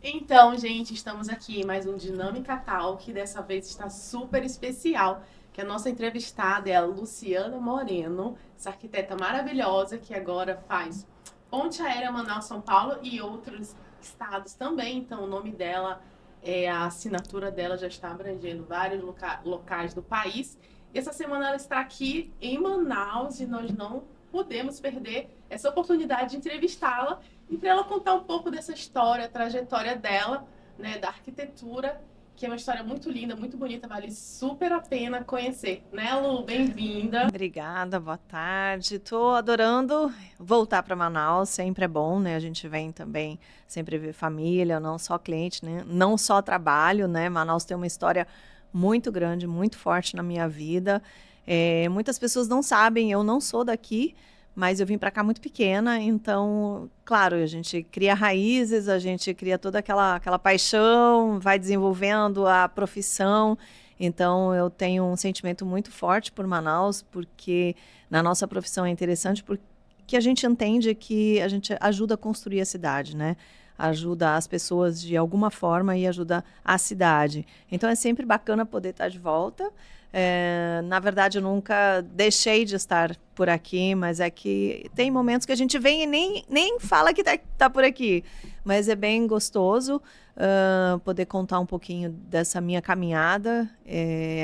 Então, gente, estamos aqui em mais um Dinâmica Talk, que dessa vez está super especial, que a nossa entrevistada é a Luciana Moreno, essa arquiteta maravilhosa que agora faz Ponte Aérea Manaus-São Paulo e outros estados também. Então, o nome dela, a assinatura dela já está abrangendo vários locais do país. E essa semana ela está aqui em Manaus e nós não podemos perder essa oportunidade de entrevistá-la e para ela contar um pouco dessa história, a trajetória dela, né, da arquitetura, que é uma história muito linda, muito bonita, vale super a pena conhecer. Né, Lu? Bem-vinda. Obrigada, boa tarde. Estou adorando voltar para Manaus, sempre é bom, né? A gente vem também sempre ver família, não só cliente, né? Não só trabalho, né? Manaus tem uma história muito grande, muito forte na minha vida. Muitas pessoas não sabem, eu não sou daqui, mas eu vim para cá muito pequena, então, claro, a gente cria raízes, a gente cria toda aquela paixão, vai desenvolvendo a profissão. Então, eu tenho um sentimento muito forte por Manaus, porque na nossa profissão é interessante, porque a gente entende que a gente ajuda a construir a cidade, né? Ajuda as pessoas de alguma forma e ajuda a cidade. Então, é sempre bacana poder estar de volta. Na verdade, eu nunca deixei de estar por aqui, mas é que tem momentos que a gente vem e nem fala que tá por aqui. Mas é bem gostoso poder contar um pouquinho dessa minha caminhada.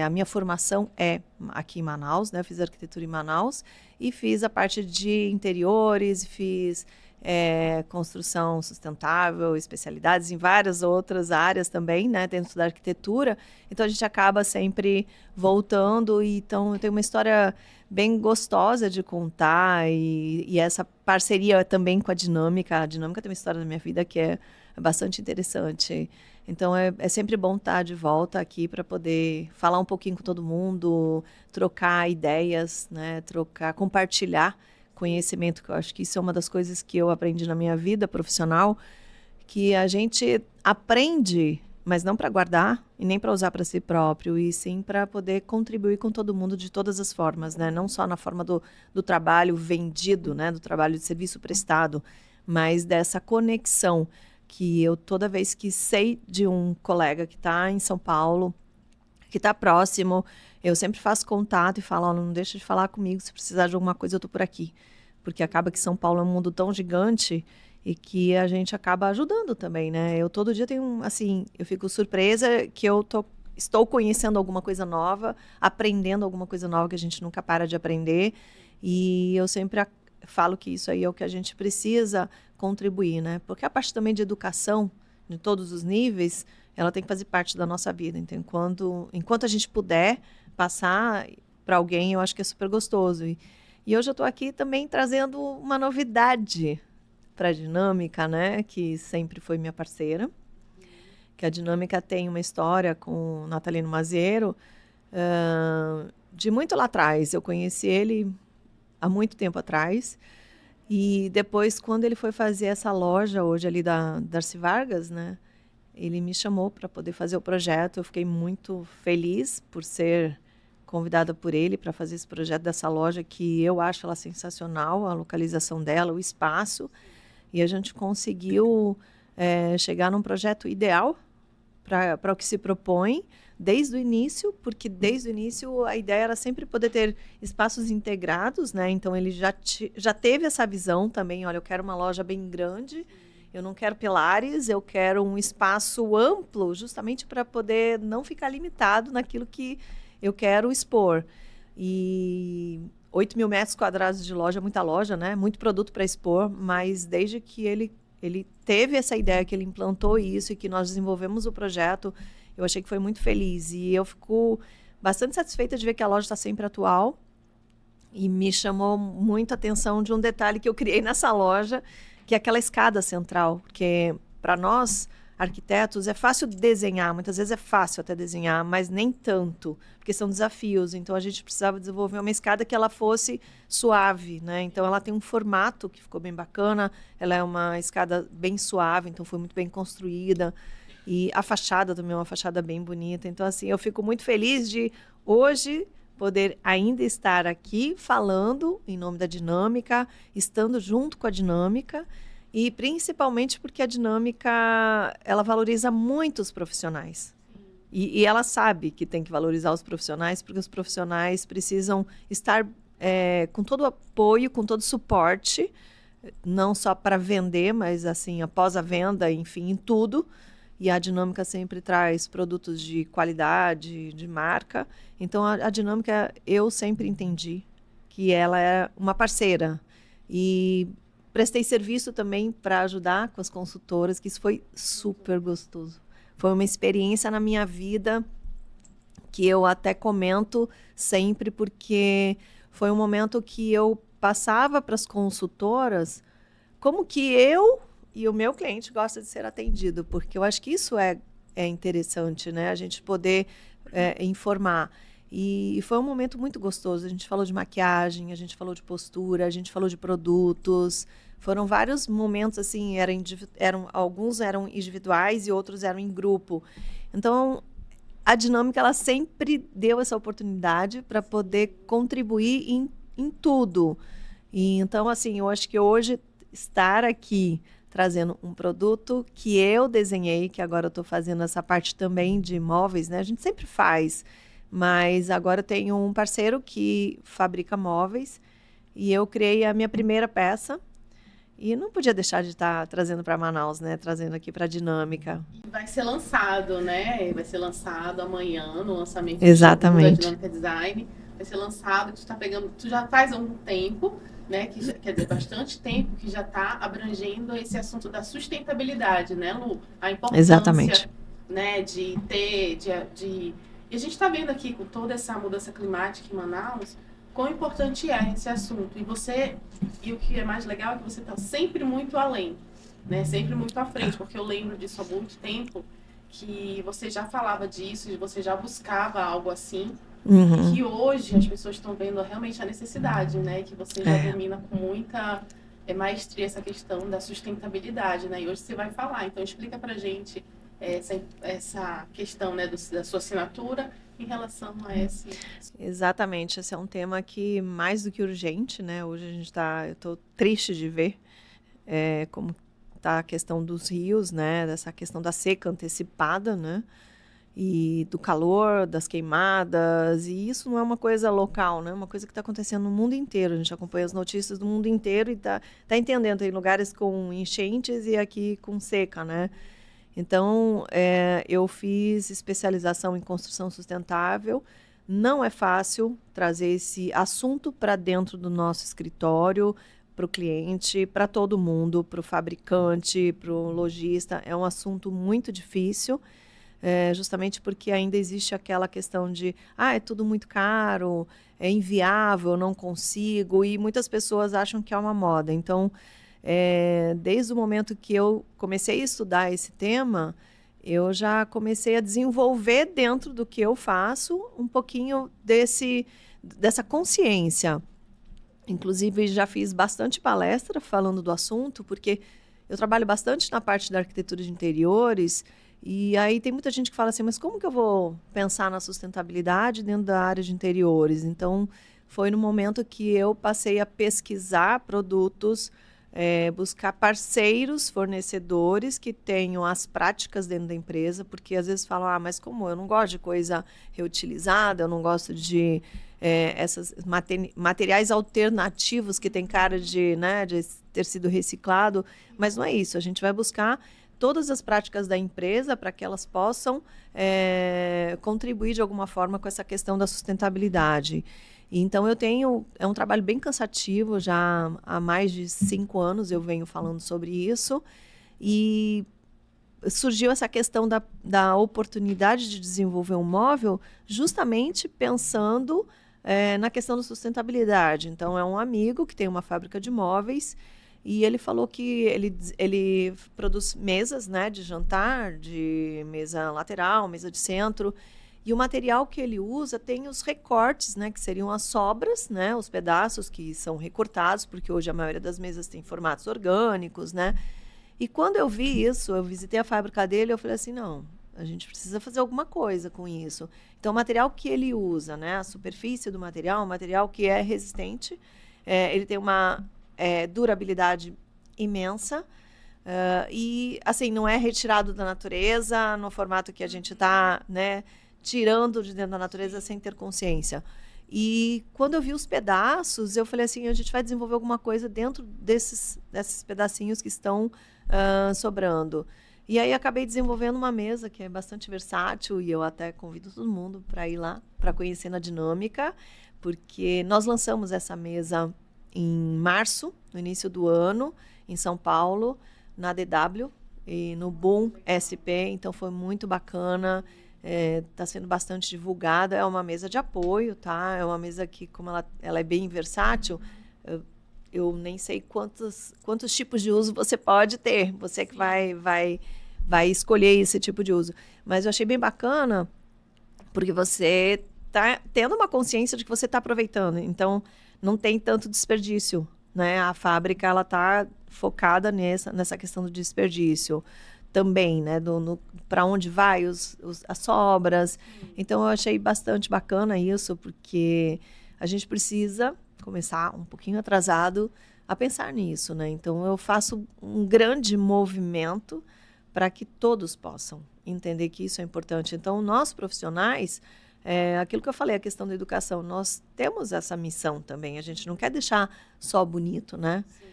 A minha formação é aqui em Manaus, né? Fiz arquitetura em Manaus e fiz a parte de interiores, fiz construção sustentável, especialidades em várias outras áreas também, né, dentro da arquitetura. Então a gente acaba sempre voltando, e então eu tenho uma história bem gostosa de contar, e essa parceria também com a Dinâmica. A Dinâmica tem uma história da minha vida que é bastante interessante. Então é sempre bom estar de volta aqui para poder falar um pouquinho com todo mundo, trocar ideias, né, compartilhar conhecimento, que eu acho que isso é uma das coisas que eu aprendi na minha vida profissional, que a gente aprende, mas não para guardar e nem para usar para si próprio, e sim para poder contribuir com todo mundo de todas as formas, né? Não só na forma do trabalho vendido, né? Do trabalho de serviço prestado, mas dessa conexão que eu, toda vez que sei de um colega que está em São Paulo, que está próximo, eu sempre faço contato e falo: oh, não deixa de falar comigo, se precisar de alguma coisa eu estou por aqui. Porque acaba que São Paulo é um mundo tão gigante e que a gente acaba ajudando também, né? Eu todo dia tenho, assim, eu fico surpresa que estou conhecendo alguma coisa nova, aprendendo alguma coisa nova que a gente nunca para de aprender, e eu sempre falo que isso aí é o que a gente precisa contribuir, né? Porque a parte também de educação, de todos os níveis, ela tem que fazer parte da nossa vida. Então, enquanto a gente puder passar para alguém, eu acho que é super gostoso. E hoje eu estou aqui também trazendo uma novidade para a Dinâmica, né? Que sempre foi minha parceira. Que a Dinâmica tem uma história com o Natalino Maziero, de muito lá atrás. Eu conheci ele há muito tempo atrás. E depois, quando ele foi fazer essa loja hoje ali da Darcy Vargas, né? Ele me chamou para poder fazer o projeto. Eu fiquei muito feliz por ser convidada por ele para fazer esse projeto dessa loja, que eu acho ela sensacional, a localização dela, o espaço. E a gente conseguiu chegar num projeto ideal para o que se propõe desde o início, porque desde o início a ideia era sempre poder ter espaços integrados, né? Então ele já teve essa visão também: olha, eu quero uma loja bem grande, eu não quero pilares, eu quero um espaço amplo, justamente para poder não ficar limitado naquilo que eu quero expor. E 8.000 metros quadrados de loja, muita loja, né? Muito produto para expor, mas desde que ele teve essa ideia, que ele implantou isso e que nós desenvolvemos o projeto, eu achei que foi muito feliz. E eu fico bastante satisfeita de ver que a loja está sempre atual. E me chamou muito a atenção de um detalhe que eu criei nessa loja, que é aquela escada central, porque para nós arquitetos é fácil desenhar, muitas vezes é fácil até desenhar, mas nem tanto, porque são desafios. Então a gente precisava desenvolver uma escada que ela fosse suave, né? Então ela tem um formato que ficou bem bacana, ela é uma escada bem suave, então foi muito bem construída. E a fachada também é uma fachada bem bonita. Então, assim, eu fico muito feliz de hoje poder ainda estar aqui falando em nome da Dinâmica, estando junto com a Dinâmica, E principalmente porque a dinâmica, ela valoriza muito os profissionais. E ela sabe que tem que valorizar os profissionais, porque os profissionais precisam estar com todo o apoio, com todo o suporte, não só para vender, mas assim, após a venda, enfim, em tudo. E a dinâmica sempre traz produtos de qualidade, de marca. Então, a dinâmica, eu sempre entendi que ela é uma parceira. E prestei serviço também para ajudar com as consultoras, que isso foi super gostoso. Foi uma experiência na minha vida que eu até comento sempre, porque foi um momento que eu passava para as consultoras como que eu e o meu cliente gosta de ser atendido, porque eu acho que isso é interessante, né? A gente poder informar. E foi um momento muito gostoso. A gente falou de maquiagem, a gente falou de postura, a gente falou de produtos. Foram vários momentos, assim, alguns eram individuais e outros eram em grupo. Então, a dinâmica, ela sempre deu essa oportunidade para poder contribuir em tudo. E, então, assim, eu acho que hoje estar aqui trazendo um produto que eu desenhei, que agora eu estou fazendo essa parte também de móveis, né? A gente sempre faz, mas agora eu tenho um parceiro que fabrica móveis e eu criei a minha primeira peça e não podia deixar de estar trazendo para Manaus, né? Trazendo aqui para a Dinâmica. Vai ser lançado, né? Vai ser lançado amanhã no lançamento do showroom da Exatamente. Dinâmica Design. Vai ser lançado, tu já faz algum tempo, né? Quer dizer, bastante tempo que já está abrangendo esse assunto da sustentabilidade, né, Lu? A importância, Exatamente. né, de ter, E a gente está vendo aqui com toda essa mudança climática em Manaus, quão importante é esse assunto. E o que é mais legal é que você está sempre muito além, né? Sempre muito à frente, porque eu lembro disso há muito tempo, que você já falava disso, e você já buscava algo assim, e que hoje as pessoas estão vendo realmente a necessidade, né? Que você já domina com muita maestria essa questão da sustentabilidade, né? E hoje você vai falar, então explica pra gente essa questão, né, da sua assinatura em relação a esse... Exatamente, esse é um tema que mais do que urgente, né? Hoje eu estou triste de ver como está a questão dos rios, né? Dessa questão da seca antecipada, né? E do calor, das queimadas, e isso não é uma coisa local, né? É uma coisa que está acontecendo no mundo inteiro. A gente acompanha as notícias do mundo inteiro e tá entendendo. Tem lugares com enchentes e aqui com seca, né? Então, eu fiz especialização em construção sustentável. Não é fácil trazer esse assunto para dentro do nosso escritório, para o cliente, para todo mundo, para o fabricante, para o lojista. É um assunto muito difícil, justamente porque ainda existe aquela questão de é tudo muito caro, é inviável, não consigo, e muitas pessoas acham que é uma moda. Então, desde o momento que eu comecei a estudar esse tema, eu já comecei a desenvolver dentro do que eu faço um pouquinho dessa consciência. Inclusive, já fiz bastante palestra falando do assunto, porque eu trabalho bastante na parte da arquitetura de interiores, e aí tem muita gente que fala assim, mas como que eu vou pensar na sustentabilidade dentro da área de interiores? Então, foi no momento que eu passei a pesquisar produtos, buscar parceiros, fornecedores que tenham as práticas dentro da empresa, porque às vezes falam, mas como eu não gosto de coisa reutilizada, eu não gosto de esses materiais alternativos que tem cara de ter sido reciclado, mas não é isso. A gente vai buscar todas as práticas da empresa para que elas possam contribuir de alguma forma com essa questão da sustentabilidade. Então, é um trabalho bem cansativo, já há mais de 5 anos eu venho falando sobre isso, e surgiu essa questão da oportunidade de desenvolver um móvel justamente pensando na questão da sustentabilidade. Então, é um amigo que tem uma fábrica de móveis e ele falou que ele produz mesas, né, de jantar, de mesa lateral, mesa de centro, e o material que ele usa tem os recortes, né, que seriam as sobras, né, os pedaços que são recortados, porque hoje a maioria das mesas tem formatos orgânicos, né? E quando eu vi isso, eu visitei a fábrica dele, eu falei assim, não, a gente precisa fazer alguma coisa com isso. Então, o material que ele usa, né, a superfície do material, é um material que é resistente, ele tem uma durabilidade imensa, E, assim, não é retirado da natureza no formato que a gente está, né, tirando de dentro da natureza sem ter consciência. E quando eu vi os pedaços, eu falei assim, a gente vai desenvolver alguma coisa dentro desses pedacinhos que estão sobrando. E aí acabei desenvolvendo uma mesa que é bastante versátil e eu até convido todo mundo para ir lá, para conhecer na dinâmica, porque nós lançamos essa mesa em março, no início do ano, em São Paulo, na DW e no Boom SP, então foi muito bacana. Está sendo bastante divulgada, é uma mesa de apoio, tá? É uma mesa que, como ela é bem versátil, eu nem sei quantos tipos de uso você pode ter, você que vai escolher esse tipo de uso. Mas eu achei bem bacana, porque você está tendo uma consciência de que você está aproveitando, então não tem tanto desperdício, né? A fábrica ela está focada nessa questão do desperdício também, né? Para onde vai as sobras. Então eu achei bastante bacana isso, porque a gente precisa começar um pouquinho atrasado a pensar nisso, né? Então eu faço um grande movimento para que todos possam entender que isso é importante. Então nós profissionais, aquilo que eu falei, a questão da educação, nós temos essa missão também. A gente não quer deixar só bonito, né? Sim.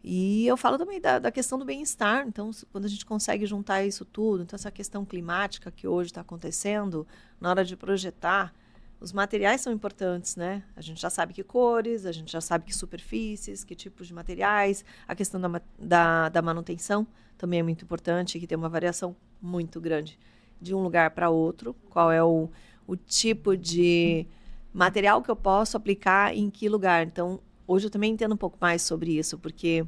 E eu falo também da questão do bem-estar. Então, quando a gente consegue juntar isso tudo, então essa questão climática que hoje está acontecendo, na hora de projetar, os materiais são importantes, né? A gente já sabe que cores, a gente já sabe que superfícies, que tipos de materiais. A questão da manutenção também é muito importante, que tem uma variação muito grande de um lugar para outro. Qual é o tipo de material que eu posso aplicar em que lugar. Então, hoje eu também entendo um pouco mais sobre isso, porque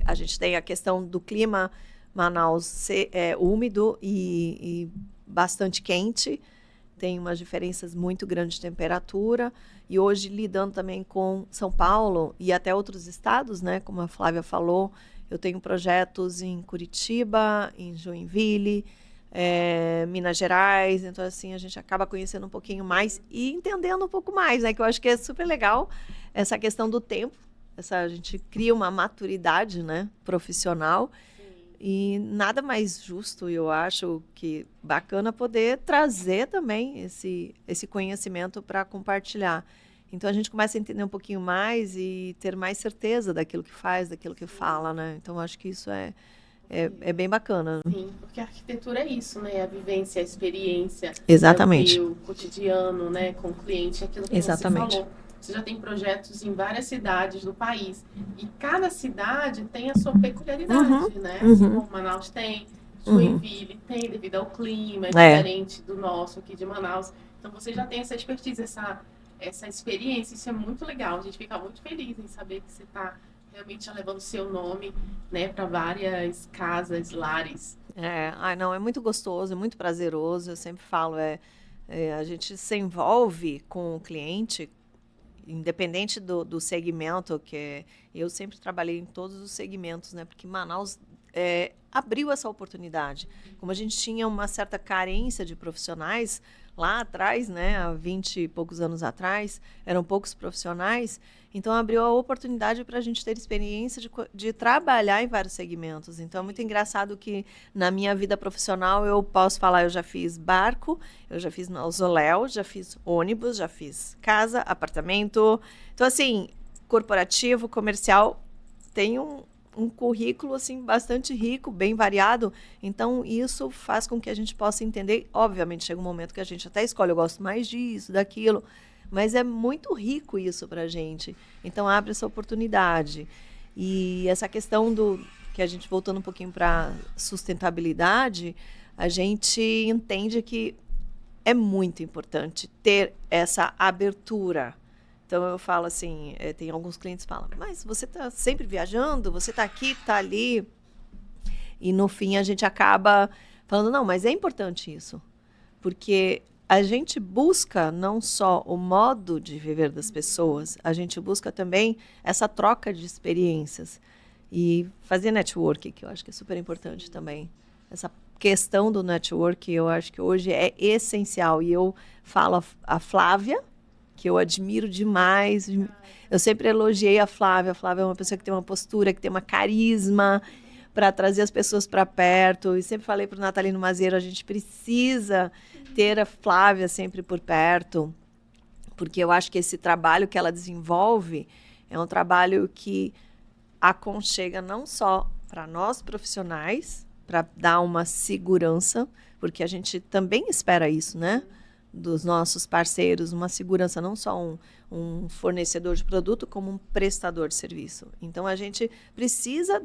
a gente tem a questão do clima Manaus ser úmido e bastante quente, tem umas diferenças muito grandes de temperatura, e hoje lidando também com São Paulo e até outros estados, né, como a Flávia falou, eu tenho projetos em Curitiba, em Joinville, Minas Gerais, então assim a gente acaba conhecendo um pouquinho mais e entendendo um pouco mais, né, que eu acho que é super legal essa questão do tempo, a gente cria uma maturidade, né, profissional. E nada mais justo, eu acho que bacana poder trazer também esse conhecimento para compartilhar. Então, a gente começa a entender um pouquinho mais e ter mais certeza daquilo que faz, daquilo que fala, né? Então, acho que isso é bem bacana. Sim, porque a arquitetura é isso, né? A vivência, a experiência. Exatamente. O cotidiano, né? Com o cliente, aquilo que Exatamente. Você falou. Você já tem projetos em várias cidades do país. E cada cidade tem a sua peculiaridade, né? Como Manaus tem, Joinville tem, devido ao clima, é diferente do nosso aqui de Manaus. Então, você já tem essa expertise, essa experiência. Isso é muito legal. A gente fica muito feliz em saber que você está realmente levando o seu nome, né, para várias casas, lares. Não, é muito gostoso, é muito prazeroso. Eu sempre falo, a gente se envolve com o cliente, independente do segmento, eu sempre trabalhei em todos os segmentos, né? Porque Manaus abriu essa oportunidade. Como a gente tinha uma certa carência de profissionais lá atrás, né? Há 20 e poucos anos atrás, eram poucos profissionais, então abriu a oportunidade para a gente ter experiência de trabalhar em vários segmentos. Então é muito engraçado que na minha vida profissional eu posso falar, eu já fiz barco, eu já fiz mausoléu, já fiz ônibus, já fiz casa, apartamento. Então, assim, corporativo, comercial, tem um currículo assim bastante rico, bem variado. Então, isso faz com que a gente possa entender. Obviamente, chega um momento que a gente até escolhe, eu gosto mais disso, daquilo, mas é muito rico isso para a gente. Então, abre essa oportunidade. E essa questão que a gente, voltando um pouquinho para sustentabilidade, a gente entende que é muito importante ter essa abertura. Então, eu falo assim, tem alguns clientes que falam, mas você está sempre viajando, você está aqui, está ali. E, no fim, a gente acaba falando, não, mas é importante isso. Porque a gente busca não só o modo de viver das pessoas, a gente busca também essa troca de experiências. E fazer network, que eu acho que é super importante também. Essa questão do network, eu acho que hoje é essencial. E eu falo a Flávia, que eu admiro demais. Eu sempre elogiei a Flávia. A Flávia é uma pessoa que tem uma postura, que tem uma carisma, para trazer as pessoas para perto. E sempre falei para o Natalino Mazeiro, a gente precisa ter a Flávia sempre por perto, porque eu acho que esse trabalho que ela desenvolve é um trabalho que aconchega não só para nós profissionais, para dar uma segurança, porque a gente também espera isso, né? Dos nossos parceiros, uma segurança, não só um fornecedor de produto, como um prestador de serviço. Então, a gente precisa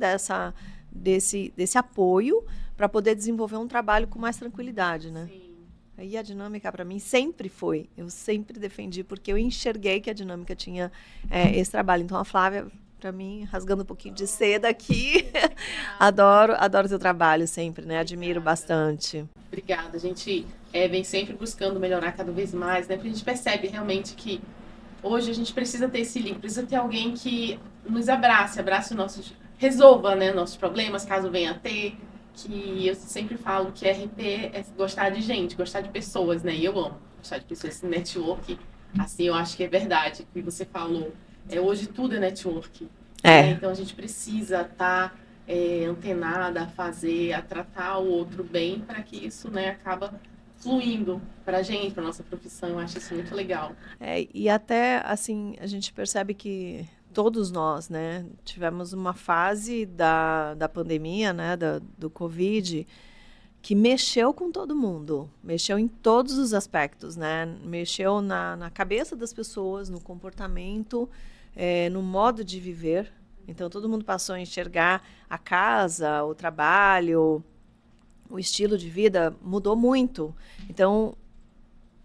desse apoio para poder desenvolver um trabalho com mais tranquilidade, né? Sim. E a dinâmica, para mim, sempre foi. Eu sempre defendi, porque eu enxerguei que a dinâmica tinha esse trabalho. Então, a Flávia, para mim, rasgando um pouquinho de seda aqui, adoro o seu trabalho sempre, né? Admiro bastante. Obrigada. A gente vem sempre buscando melhorar cada vez mais, né? Porque a gente percebe realmente que hoje a gente precisa ter esse link, precisa ter alguém que nos abrace os nossos... resolva, né, nossos problemas, caso venha a ter. Que eu sempre falo que RP é gostar de gente, gostar de pessoas, né? E eu amo gostar de pessoas, esse network, assim, eu acho que é verdade, o que você falou. Hoje tudo é network. Né? Então a gente precisa estar antenada a tratar o outro bem, para que isso, né, acaba fluindo para a gente, para nossa profissão. Eu acho isso muito legal. E até, assim, a gente percebe que todos nós, né, tivemos uma fase da pandemia, né, do Covid, que mexeu com todo mundo, mexeu em todos os aspectos, né, mexeu na cabeça das pessoas, no comportamento, no modo de viver. Então, todo mundo passou a enxergar a casa, o trabalho, o estilo de vida mudou muito. Então,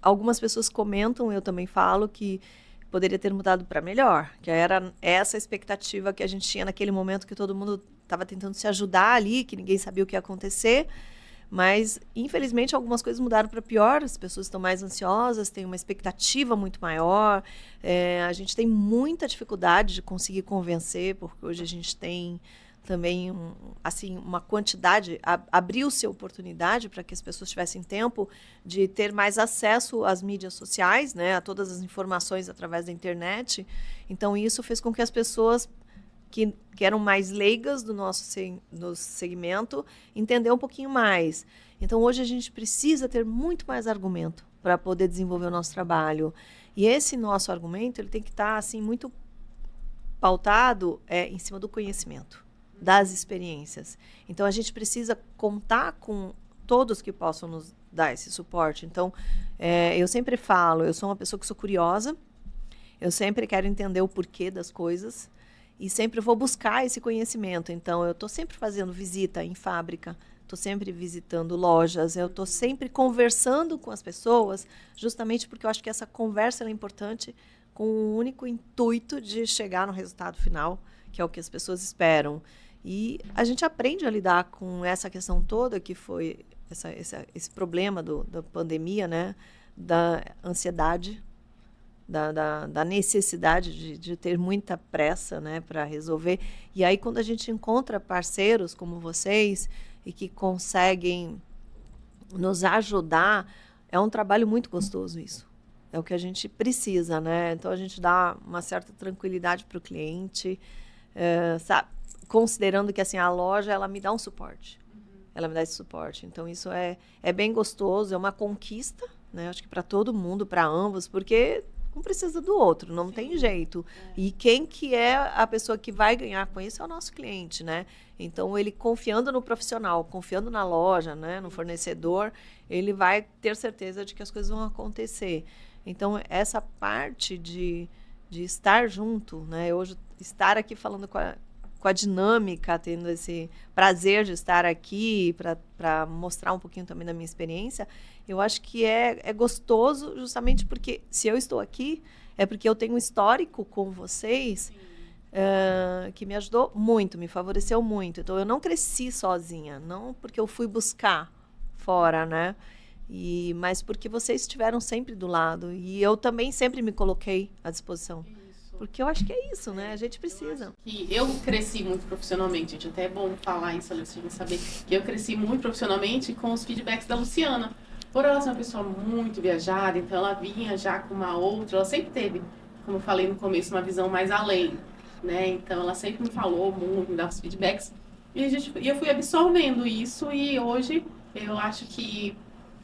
algumas pessoas comentam, eu também falo, que poderia ter mudado para melhor, que era essa expectativa que a gente tinha naquele momento, que todo mundo estava tentando se ajudar ali, que ninguém sabia o que ia acontecer, mas infelizmente algumas coisas mudaram para pior, as pessoas estão mais ansiosas, têm uma expectativa muito maior, a gente tem muita dificuldade de conseguir convencer, porque hoje a gente tem também assim, uma quantidade, abriu-se a oportunidade para que as pessoas tivessem tempo de ter mais acesso às mídias sociais, né, a todas as informações através da internet. Então, isso fez com que as pessoas que eram mais leigas do nosso segmento entender um pouquinho mais. Então, hoje a gente precisa ter muito mais argumento para poder desenvolver o nosso trabalho. E esse nosso argumento ele tem que estar assim, muito pautado em cima do conhecimento, das experiências. Então, a gente precisa contar com todos que possam nos dar esse suporte. Então, eu sempre falo, eu sou uma pessoa que sou curiosa, eu sempre quero entender o porquê das coisas e sempre vou buscar esse conhecimento. Então, eu estou sempre fazendo visita em fábrica, estou sempre visitando lojas, eu estou sempre conversando com as pessoas, justamente porque eu acho que essa conversa é importante, com o único intuito de chegar no resultado final, que é o que as pessoas esperam. E a gente aprende a lidar com essa questão toda, que foi esse problema da pandemia, né? Da ansiedade, da necessidade de ter muita pressa, né? Para resolver. E aí, quando a gente encontra parceiros como vocês e que conseguem nos ajudar, é um trabalho muito gostoso isso. É o que a gente precisa, né? Então, a gente dá uma certa tranquilidade para o cliente, sabe? Considerando que assim, a loja ela me dá um suporte. Ela me dá esse suporte. Então, isso é bem gostoso, é uma conquista, né? Acho que para todo mundo, para ambos, porque um precisa do outro, não tem jeito. E quem que é a pessoa que vai ganhar com isso é o nosso cliente, né? Então, ele confiando no profissional, confiando na loja, né? No fornecedor, ele vai ter certeza de que as coisas vão acontecer. Então, essa parte de estar junto, né? Hoje, estar aqui falando com a dinâmica, tendo esse prazer de estar aqui para mostrar um pouquinho também da minha experiência, eu acho que é gostoso justamente porque se eu estou aqui, é porque eu tenho um histórico com vocês que me ajudou muito, me favoreceu muito. Então, eu não cresci sozinha, não porque eu fui buscar fora, né? Mas porque vocês estiveram sempre do lado. E eu também sempre me coloquei à disposição. Porque eu acho que é isso, né? A gente precisa. Eu cresci muito profissionalmente, gente. Até é bom falar isso, Alice, pra gente saber que eu cresci muito profissionalmente com os feedbacks da Luciana. Por ela ser uma pessoa muito viajada, então ela vinha já com uma outra, ela sempre teve, como eu falei no começo, uma visão mais além, né? Então ela sempre me falou muito, me dava os feedbacks. E eu fui absorvendo isso e hoje eu acho que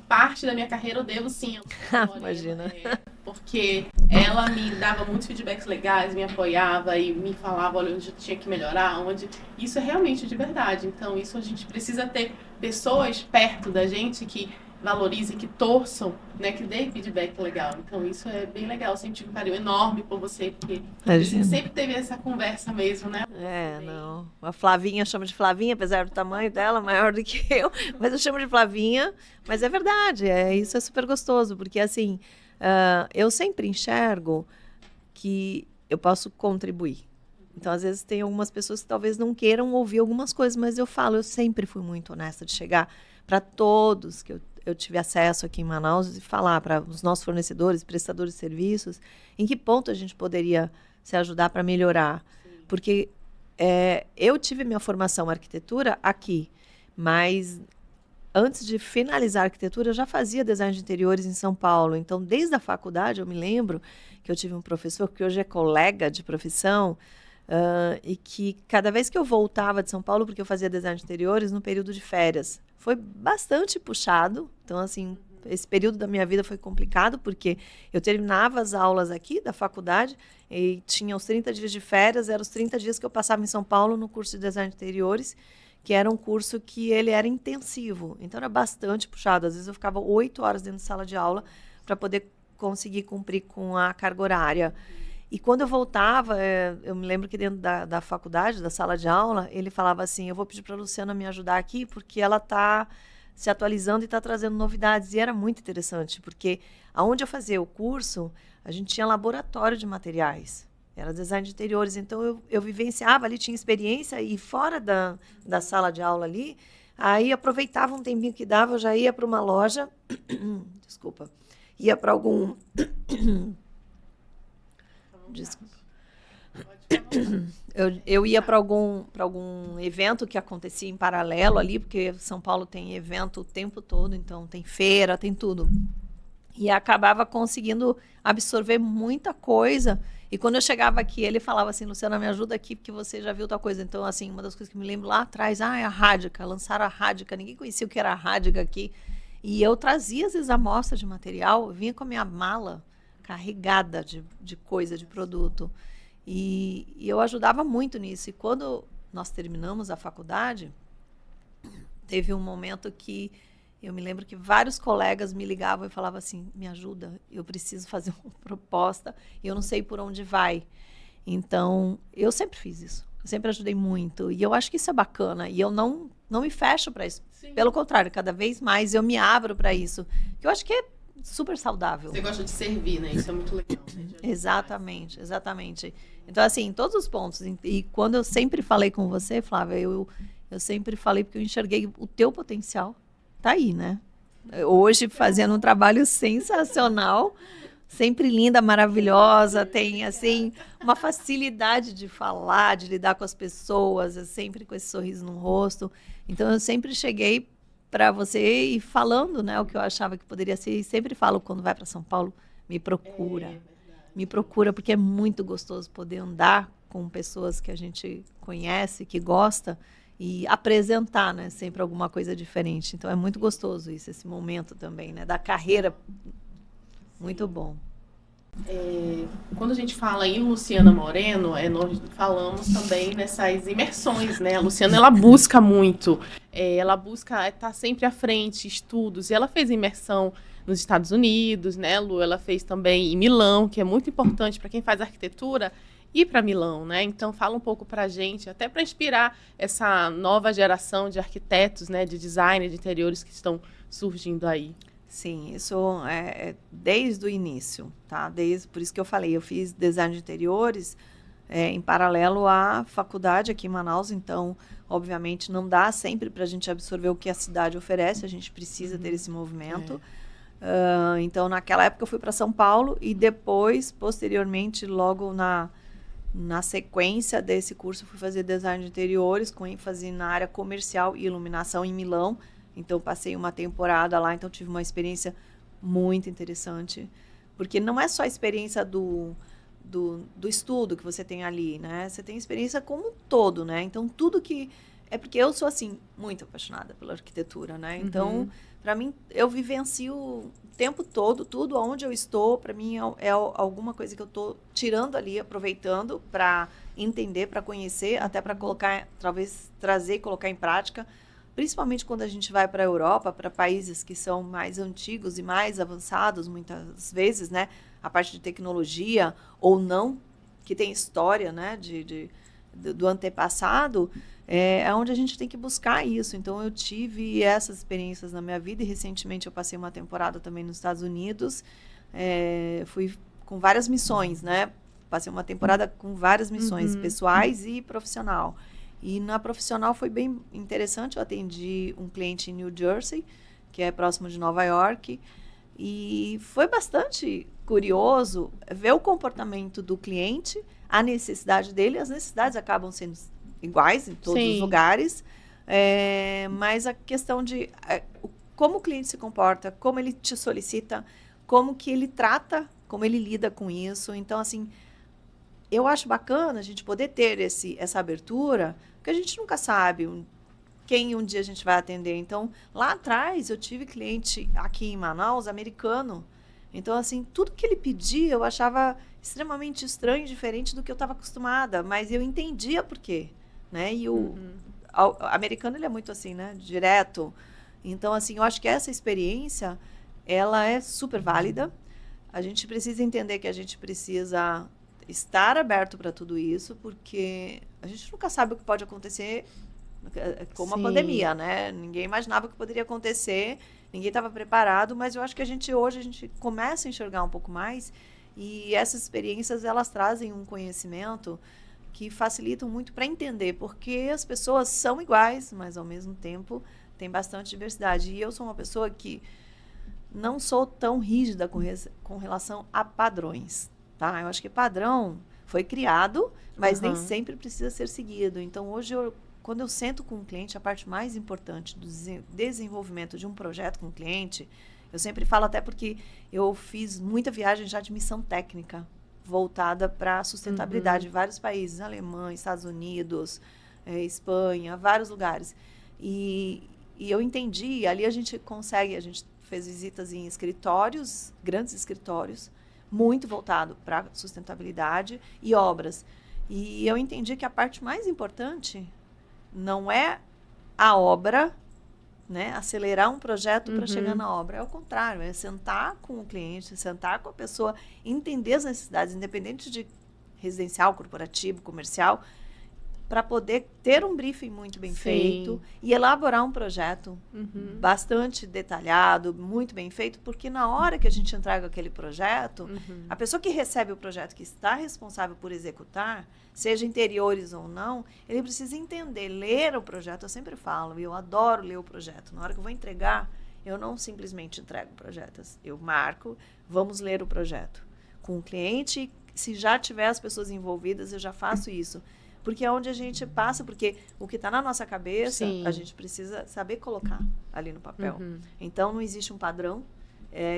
parte da minha carreira eu devo sim a Luciana Moreno, Imagina. porque ela me dava muitos feedbacks legais, me apoiava e me falava, olha, onde eu tinha que melhorar, onde... Isso é realmente de verdade. Então, isso a gente precisa ter pessoas perto da gente que valorizem, que torçam, né, que deem feedback legal. Então, isso é bem legal. Eu sempre tive um carinho enorme por você, porque a gente Imagina. sempre teve essa conversa mesmo, né? Não. A Flavinha chama de Flavinha, apesar do tamanho dela, maior do que eu. Mas eu chamo de Flavinha. Mas é verdade, isso é super gostoso, porque assim, eu sempre enxergo que eu posso contribuir. Então, às vezes, tem algumas pessoas que talvez não queiram ouvir algumas coisas, mas eu falo, eu sempre fui muito honesta de chegar para todos que eu tive acesso aqui em Manaus e falar para os nossos fornecedores, prestadores de serviços, em que ponto a gente poderia se ajudar para melhorar. Porque eu tive minha formação em arquitetura aqui, mas antes de finalizar a arquitetura, eu já fazia design de interiores em São Paulo. Então, desde a faculdade, eu me lembro que eu tive um professor que hoje é colega de profissão, e que cada vez que eu voltava de São Paulo, porque eu fazia design de interiores no período de férias, foi bastante puxado. Então, assim, esse período da minha vida foi complicado, porque eu terminava as aulas aqui da faculdade e tinha os 30 dias de férias, eram os 30 dias que eu passava em São Paulo no curso de design de interiores, que era um curso que ele era intensivo. Então, era bastante puxado. Às vezes, eu ficava 8 horas dentro de sala de aula para poder conseguir cumprir com a carga horária. E quando eu voltava, eu me lembro que dentro da faculdade, da sala de aula, ele falava assim, eu vou pedir para a Luciana me ajudar aqui, porque ela está se atualizando e está trazendo novidades. E era muito interessante, porque aonde eu fazia o curso, a gente tinha laboratório de materiais. Era design de interiores. Então, eu vivenciava ali, tinha experiência, e fora da sala de aula ali, aí aproveitava um tempinho que dava, eu já ia para uma loja, desculpa, ia para algum... Desculpa. Eu ia para algum evento que acontecia em paralelo ali, porque São Paulo tem evento o tempo todo, então tem feira, tem tudo. E acabava conseguindo absorver muita coisa. E quando eu chegava aqui, ele falava assim, Luciana, me ajuda aqui, porque você já viu tal coisa. Então, assim, uma das coisas que me lembro lá atrás, é a Rádica, lançaram a Rádica, ninguém conhecia o que era a Rádica aqui. E eu trazia, às vezes, amostras de material, eu vinha com a minha mala carregada de coisa, de produto. E eu ajudava muito nisso. E quando nós terminamos a faculdade, teve um momento que eu me lembro que vários colegas me ligavam e falavam assim, me ajuda, eu preciso fazer uma proposta e eu não sei por onde vai. Então, eu sempre fiz isso. Eu sempre ajudei muito. E eu acho que isso é bacana. E eu não me fecho para isso. Sim. Pelo contrário, cada vez mais eu me abro para isso. Que eu acho que é super saudável. Você gosta de servir, né? Isso é muito legal. Né? Exatamente, exatamente. Então, assim, em todos os pontos. E quando eu sempre falei com você, Flávia, eu sempre falei porque eu enxerguei o teu potencial. Tá aí, né? Hoje fazendo um trabalho sensacional, sempre linda, maravilhosa, tem assim uma facilidade de falar, de lidar com as pessoas, sempre com esse sorriso no rosto. Então eu sempre cheguei para você e falando, né, o que eu achava que poderia ser, e sempre falo quando vai para São Paulo, me procura. Me procura, porque é muito gostoso poder andar com pessoas que a gente conhece, que gosta, e apresentar, né, sempre alguma coisa diferente. Então, é muito gostoso isso, esse momento também, né, da carreira. Muito bom. Quando a gente fala em Luciana Moreno, nós falamos também nessas imersões, né? A Luciana, ela busca muito, ela busca estar sempre à frente, estudos, e ela fez imersão nos Estados Unidos, né, Lu? Ela fez também em Milão, que é muito importante para quem faz arquitetura, ir para Milão, né? Então, fala um pouco para a gente, até para inspirar essa nova geração de arquitetos, né, de design de interiores que estão surgindo aí. Sim, isso é desde o início, tá? Por isso que eu falei, eu fiz design de interiores em paralelo à faculdade aqui em Manaus, então, obviamente, não dá sempre para a gente absorver o que a cidade oferece, a gente precisa ter esse movimento. Então, naquela época, eu fui para São Paulo e depois, posteriormente, logo na sequência desse curso, fui fazer design de interiores com ênfase na área comercial e iluminação em Milão. Então, passei uma temporada lá, então tive uma experiência muito interessante. Porque não é só a experiência do estudo que você tem ali, né? Você tem experiência como um todo, né? Então, tudo que É porque eu sou, assim, muito apaixonada pela arquitetura, né? Então, para mim, eu vivencio o tempo todo, tudo onde eu estou, para mim é alguma coisa que eu estou tirando ali, aproveitando para entender, para conhecer, até para colocar, talvez trazer e colocar em prática, principalmente quando a gente vai para a Europa, para países que são mais antigos e mais avançados, muitas vezes, né? A parte de tecnologia ou não, que tem história, né? Do antepassado, é onde a gente tem que buscar isso. Então, eu tive essas experiências na minha vida e, recentemente, eu passei uma temporada também nos Estados Unidos. Fui com várias missões, né? Passei uma temporada com várias missões, pessoais e profissional. E na profissional foi bem interessante. Eu atendi um cliente em New Jersey, que é próximo de Nova York, e foi bastante curioso ver o comportamento do cliente, a necessidade dele. As necessidades acabam sendo iguais em todos os lugares, mas a questão de como o cliente se comporta, como ele te solicita, como que ele trata, como ele lida com isso. Então, assim, eu acho bacana a gente poder ter essa abertura, porque a gente nunca sabe quem um dia a gente vai atender. Então, lá atrás, eu tive cliente aqui em Manaus, americano. Então, assim, tudo que ele pedia, eu achava extremamente estranho, diferente do que eu estava acostumada, mas eu entendia por quê, né? E o americano, ele é muito assim, né? Direto. Então, assim, eu acho que essa experiência, ela é super válida. A gente precisa entender que a gente precisa estar aberto para tudo isso, porque a gente nunca sabe o que pode acontecer, como a pandemia, né? Ninguém imaginava que poderia acontecer, ninguém estava preparado, mas eu acho que hoje a gente começa a enxergar um pouco mais, e essas experiências, elas trazem um conhecimento que facilitam muito para entender, porque as pessoas são iguais, mas ao mesmo tempo tem bastante diversidade. E eu sou uma pessoa que não sou tão rígida com relação a padrões, tá? Eu acho que padrão foi criado, mas nem sempre precisa ser seguido. Então, hoje, quando eu sento com um cliente, a parte mais importante do desenvolvimento de um projeto com o cliente, eu sempre falo, até porque eu fiz muita viagem já de missão técnica, voltada para a sustentabilidade em vários países, Alemanha, Estados Unidos, Espanha, vários lugares. E eu entendi, ali a gente fez visitas em escritórios, grandes escritórios, muito voltado para sustentabilidade e obras. E eu entendi que a parte mais importante não é a obra, né, acelerar um projeto para chegar na obra. É o contrário, é sentar com o cliente, sentar com a pessoa, entender as necessidades, independente de residencial, corporativo, comercial, para poder ter um briefing muito bem feito e elaborar um projeto bastante detalhado, muito bem feito, porque na hora que a gente entrega aquele projeto, a pessoa que recebe o projeto, que está responsável por executar, seja interiores ou não, ele precisa entender, ler o projeto. Eu sempre falo, eu adoro ler o projeto. Na hora que eu vou entregar, eu não simplesmente entrego projetos. Eu marco, vamos ler o projeto. Com o cliente, se já tiver as pessoas envolvidas, eu já faço isso. Porque é onde a gente passa, porque o que está na nossa cabeça, a gente precisa saber colocar ali no papel. Então, não existe um padrão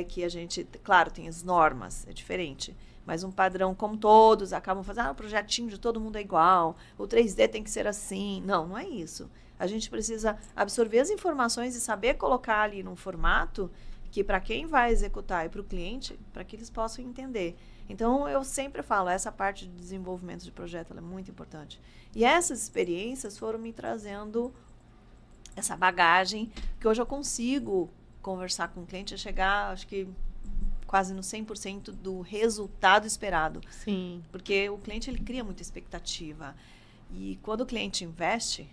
que a gente... Claro, tem as normas, é diferente. Mas um padrão, como todos acabam fazendo, o projetinho de todo mundo é igual, o 3D tem que ser assim. Não, não é isso. A gente precisa absorver as informações e saber colocar ali num formato que, para quem vai executar e para o cliente, para que eles possam entender. Então, eu sempre falo, essa parte de desenvolvimento de projeto, ela é muito importante. E essas experiências foram me trazendo essa bagagem, que hoje eu consigo conversar com o cliente e chegar, acho que, quase no 100% do resultado esperado. Sim. Porque o cliente, ele cria muita expectativa. E quando o cliente investe,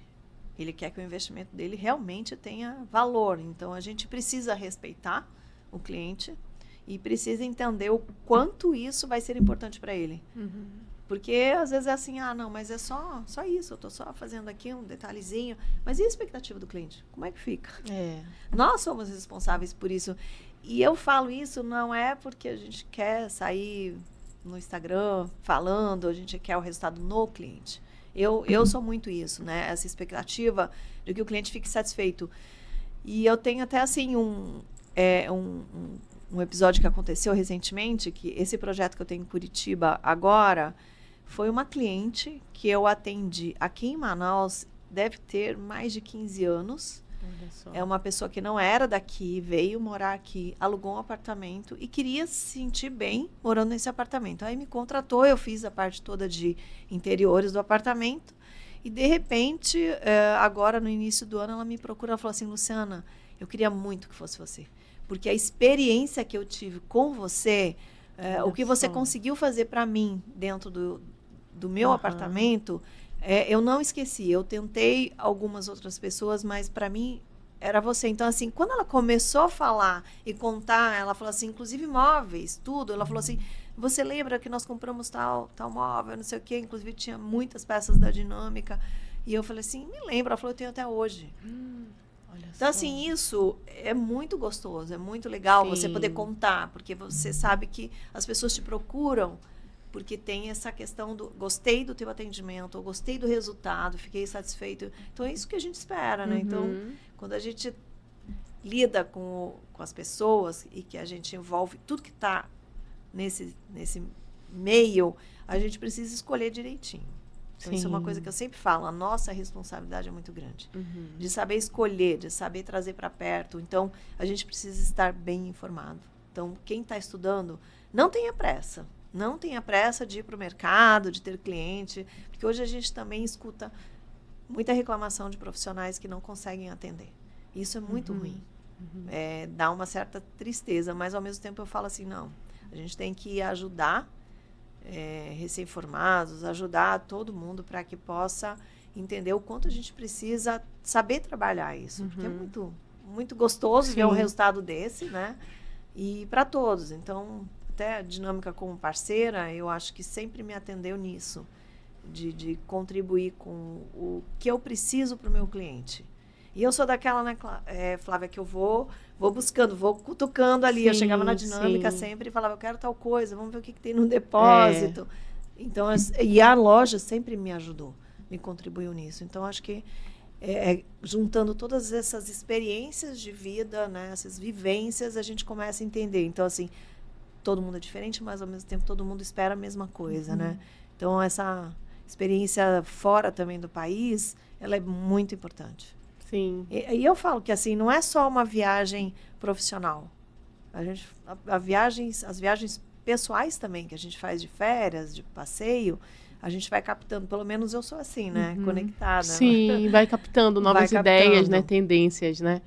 ele quer que o investimento dele realmente tenha valor. Então, a gente precisa respeitar o cliente e precisa entender o quanto isso vai ser importante para ele. Porque, às vezes, é assim, não, mas é só isso, eu estou só fazendo aqui um detalhezinho. Mas e a expectativa do cliente? Como é que fica? Nós somos responsáveis por isso. E eu falo isso não é porque a gente quer sair no Instagram falando, a gente quer o resultado no cliente. Eu sou muito isso, né? Essa expectativa de que o cliente fique satisfeito. E eu tenho até, assim, um episódio que aconteceu recentemente, que esse projeto que eu tenho em Curitiba agora, foi uma cliente que eu atendi aqui em Manaus deve ter mais de 15 anos. Olha só. É uma pessoa que não era daqui, veio morar aqui, alugou um apartamento e queria se sentir bem morando nesse apartamento. Aí me contratou, eu fiz a parte toda de interiores do apartamento. E, de repente, agora no início do ano, ela me procura e falou assim, Luciana, eu queria muito que fosse você. Porque a experiência que eu tive com você, o que você conseguiu fazer para mim dentro do meu apartamento, eu não esqueci. Eu tentei algumas outras pessoas, mas para mim era você. Então, assim, quando ela começou a falar e contar, ela falou assim, inclusive móveis, tudo. Ela falou assim, você lembra que nós compramos tal móvel, não sei o quê. Inclusive, tinha muitas peças da Dinâmica. E eu falei assim, me lembro. Ela falou, eu tenho até hoje. Olha Então, só. assim, isso é muito gostoso, é muito legal você poder contar, porque você sabe que as pessoas te procuram porque tem essa questão do gostei do teu atendimento, ou gostei do resultado, fiquei satisfeito. Então, é isso que a gente espera, né? Então, quando a gente lida com as pessoas e que a gente envolve tudo que está nesse meio, a gente precisa escolher direitinho. Então, isso é uma coisa que eu sempre falo, a nossa responsabilidade é muito grande. De saber escolher, de saber trazer para perto. Então, a gente precisa estar bem informado. Então, quem está estudando, não tenha pressa. Não tenha pressa de ir para o mercado, de ter cliente, porque hoje a gente também escuta muita reclamação de profissionais que não conseguem atender. Isso é muito ruim. Dá uma certa tristeza, mas, ao mesmo tempo, eu falo assim, não, a gente tem que ajudar recém-formados, ajudar todo mundo para que possa entender o quanto a gente precisa saber trabalhar isso, porque é muito, muito gostoso ver um resultado desse, né? E para todos. Então, até a Dinâmica como parceira, eu acho que sempre me atendeu nisso, de contribuir com o que eu preciso para o meu cliente. E eu sou daquela, né, Flávia, que eu vou buscando, vou cutucando ali. Eu chegava na Dinâmica sempre e falava, eu quero tal coisa, vamos ver o que tem no depósito. Então, e a loja sempre me ajudou, me contribuiu nisso. Então, acho que juntando todas essas experiências de vida, né, essas vivências, a gente começa a entender. Então, assim, todo mundo é diferente, mas, ao mesmo tempo, todo mundo espera a mesma coisa, né? Então, essa experiência fora também do país, ela é muito importante. Sim. E eu falo que, assim, não é só uma viagem profissional. As viagens pessoais também, que a gente faz de férias, de passeio, a gente vai captando. Pelo menos eu sou assim, né? Conectada. Sim, vai captando novas ideias, né? Tendências, né?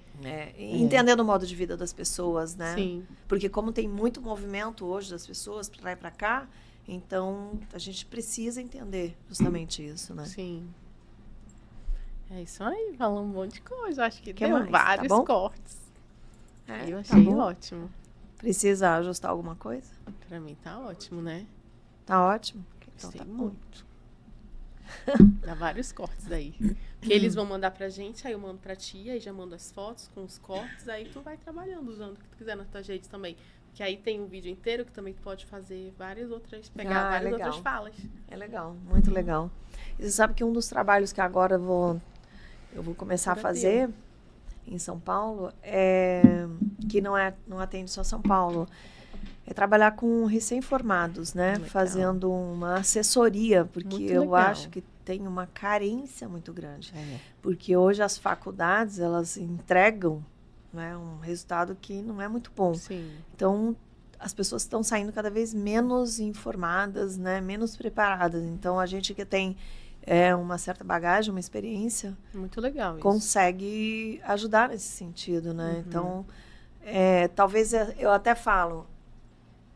Entendendo o modo de vida das pessoas, né? Sim. Porque como tem muito movimento hoje das pessoas para lá e para cá, então a gente precisa entender justamente isso, né? Sim. É isso aí, falou um monte de coisa. Acho que deu mais? vários Tá bom? cortes. Eu Tá achei bom. ótimo. Precisa ajustar alguma coisa? Pra mim tá ótimo, né? Tá ótimo? Então Gostei tá bom. muito. Dá vários cortes aí. Que eles vão mandar pra gente, aí eu mando pra ti, aí já mando as fotos com os cortes, aí tu vai trabalhando, usando o que tu quiser nas tuas redes também. Que aí tem um vídeo inteiro que também tu pode fazer várias outras, pegar várias outras falas. É legal, muito legal. E você sabe que um dos trabalhos que agora eu vou começar a fazer em São Paulo, que não atende só São Paulo, é trabalhar com recém-formados, né? Legal. Fazendo uma assessoria, porque Muito eu legal. acho que tem uma carência muito grande. Porque hoje as faculdades, elas entregam, né, um resultado que não é muito bom. Sim. Então, as pessoas estão saindo cada vez menos informadas, né, menos preparadas. Então, a gente que tem uma certa bagagem, uma experiência, Muito legal isso. consegue ajudar nesse sentido, né? Então, talvez eu até falo,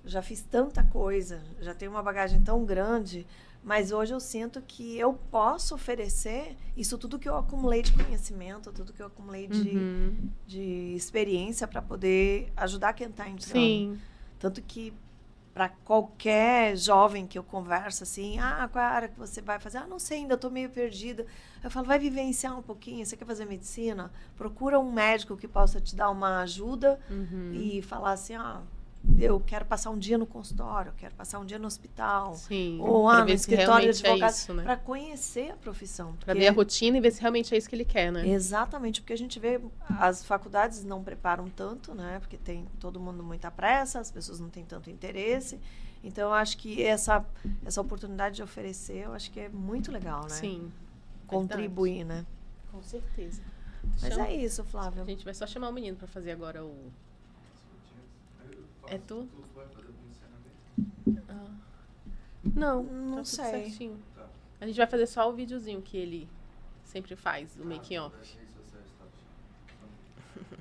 já fiz tanta coisa, já tenho uma bagagem tão grande, mas hoje eu sinto que eu posso oferecer isso tudo que eu acumulei de conhecimento, tudo que eu acumulei de experiência para poder ajudar quem está entrando. Sim. Tanto que para qualquer jovem que eu converso assim, qual é a área que você vai fazer? Não sei, ainda estou meio perdida. Eu falo, vai vivenciar um pouquinho, você quer fazer medicina? Procura um médico que possa te dar uma ajuda e falar assim, eu quero passar um dia no consultório, eu quero passar um dia no hospital. Sim. Ou no escritório de advogados, né? para conhecer a profissão. Para ver a rotina e ver se realmente é isso que ele quer, né? Exatamente, porque a gente vê, as faculdades não preparam tanto, né? Porque tem todo mundo muita pressa, as pessoas não têm tanto interesse. Então, eu acho que essa oportunidade de oferecer, eu acho que é muito legal, né? Sim. Contribuir, né? Com certeza. Mas é isso, A Flávio. gente vai só chamar o menino pra fazer agora o... É tu? Tu vai fazer o encerramento? Ah. Não, Não tá tudo sei. certinho. Tá. A gente vai fazer só o videozinho que ele sempre faz, o making Ah, off. das redes sociais, tá.